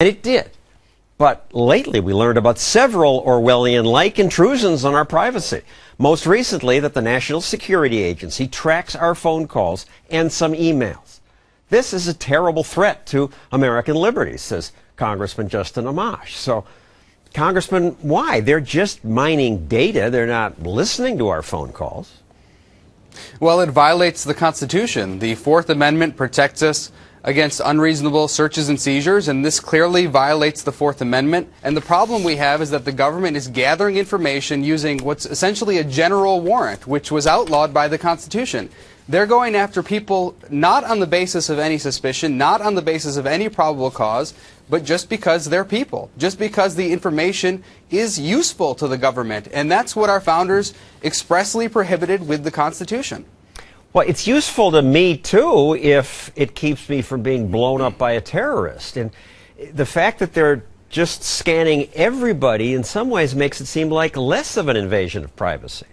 And it did. But lately we learned about several Orwellian-like intrusions on our privacy. Most recently that the National Security Agency tracks our phone calls and some emails. This is a terrible threat to American liberty, says Congressman Justin Amash. So, Congressman, why? They're just mining data. They're not listening to our phone calls. Well, it violates the Constitution. The Fourth Amendment protects us against unreasonable searches and seizures, and this clearly violates the Fourth Amendment. And the problem we have is that the government is gathering information using what's essentially a general warrant, which was outlawed by the Constitution. They're going after people not on the basis of any suspicion, not on the basis of any probable cause, but just because they're people, just because the information is useful to the government. And that's what our founders expressly prohibited with the Constitution. Well, it's useful to me, too, if it keeps me from being blown up by a terrorist. And the fact that they're just scanning everybody in some ways makes it seem like less of an invasion of privacy.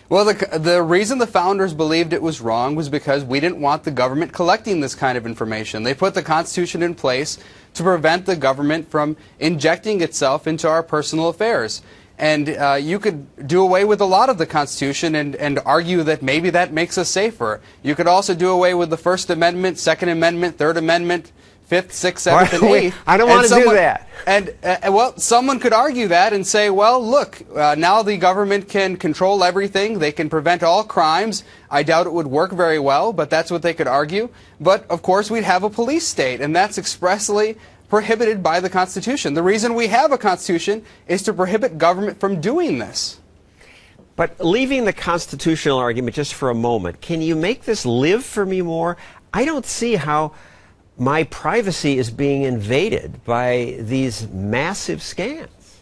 Well, the reason the founders believed it was wrong was because we didn't want the government collecting this kind of information. They put the Constitution in place to prevent the government from injecting itself into our personal affairs. And you could do away with a lot of the Constitution and argue that maybe that makes us safer. You could also do away with the First Amendment, Second Amendment, Third Amendment, Fifth, Sixth, Seventh, and Eighth. I don't want to do that. And, well, someone could argue that and say, well, look, now the government can control everything. They can prevent all crimes. I doubt it would work very well, but that's what they could argue. But, of course, we'd have a police state, and that's expressly prohibited by the Constitution. The reason we have a Constitution is to prohibit government from doing this. But leaving the constitutional argument just for a moment, can you make this live for me more? I don't see how my privacy is being invaded by these massive scans.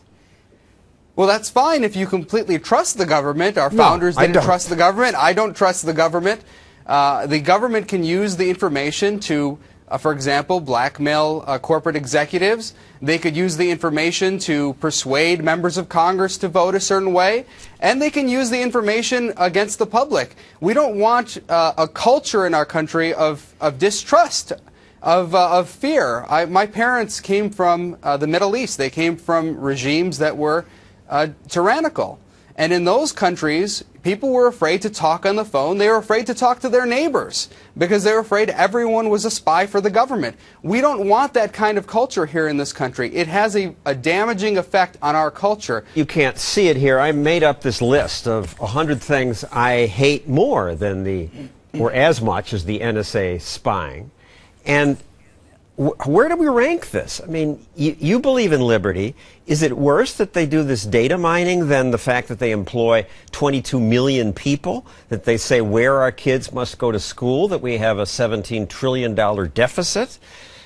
Well, that's fine if you completely trust the government. Our founders didn't trust the government. I don't trust the government. The government can use the information to, for example, blackmail corporate executives. They could use the information to persuade members of Congress to vote a certain way. And they can use the information against the public. We don't want a culture in our country of distrust, of fear. My parents came from the Middle East. They came from regimes that were tyrannical. And in those countries, people were afraid to talk on the phone. They were afraid to talk to their neighbors because they were afraid everyone was a spy for the government. We don't want that kind of culture here in this country. It has a damaging effect on our culture. You can't see it here. I made up this list of 100 things I hate more than or as much as the NSA spying. And where do we rank this? I mean, you believe in liberty. Is it worse that they do this data mining than the fact that they employ 22 million people, that they say where our kids must go to school, that we have a $17 trillion deficit,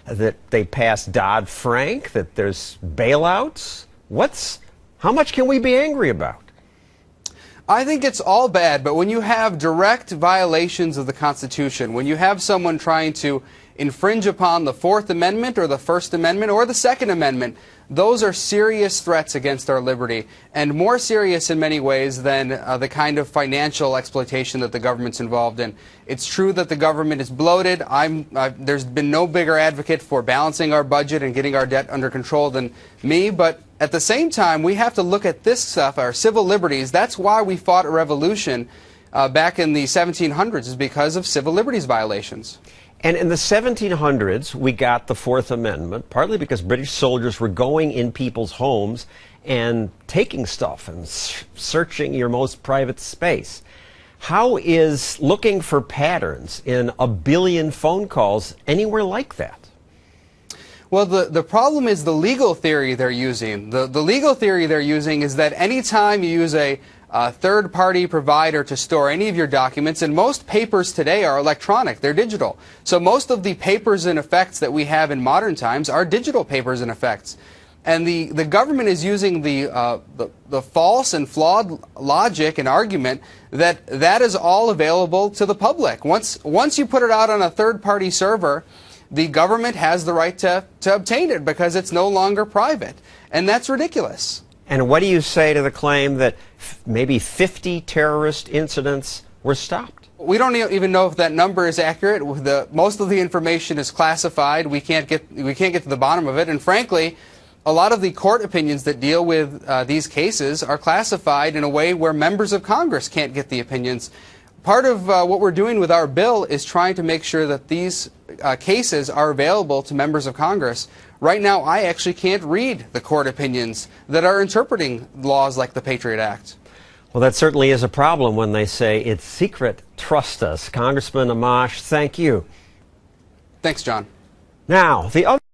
that they pass Dodd-Frank, that there's bailouts? How much can we be angry about? I think it's all bad, but when you have direct violations of the Constitution, when you have someone trying to infringe upon the Fourth Amendment or the First Amendment or the Second Amendment, those are serious threats against our liberty, and more serious in many ways than the kind of financial exploitation that the government's involved in. It's true that the government is bloated. There's been no bigger advocate for balancing our budget and getting our debt under control than me, but at the same time, we have to look at this stuff, our civil liberties. That's why we fought a revolution back in the 1700s, is because of civil liberties violations. And in the 1700s, we got the Fourth Amendment, partly because British soldiers were going in people's homes and taking stuff and searching your most private space. How is looking for patterns in a billion phone calls anywhere like that? Well, the problem is the legal theory they're using. The legal theory they're using is that any time you use a third-party provider to store any of your documents, and most papers today are electronic, they're digital. So most of the papers and effects that we have in modern times are digital papers and effects. And the government is using the false and flawed logic and argument that that is all available to the public. Once you put it out on a third-party server, the government has the right to obtain it because it's no longer private. And that's ridiculous. And what do you say to the claim that maybe 50 terrorist incidents were stopped? We don't even know if that number is accurate. Most of the information is classified. We can't get to the bottom of it. And frankly, a lot of the court opinions that deal with these cases are classified in a way where members of Congress can't get the opinions. Part of what we're doing with our bill is trying to make sure that these cases are available to members of Congress. Right now, I actually can't read the court opinions that are interpreting laws like the Patriot Act. Well, that certainly is a problem when they say it's secret. Trust us. Congressman Amash, thank you. Thanks, John. Now, the other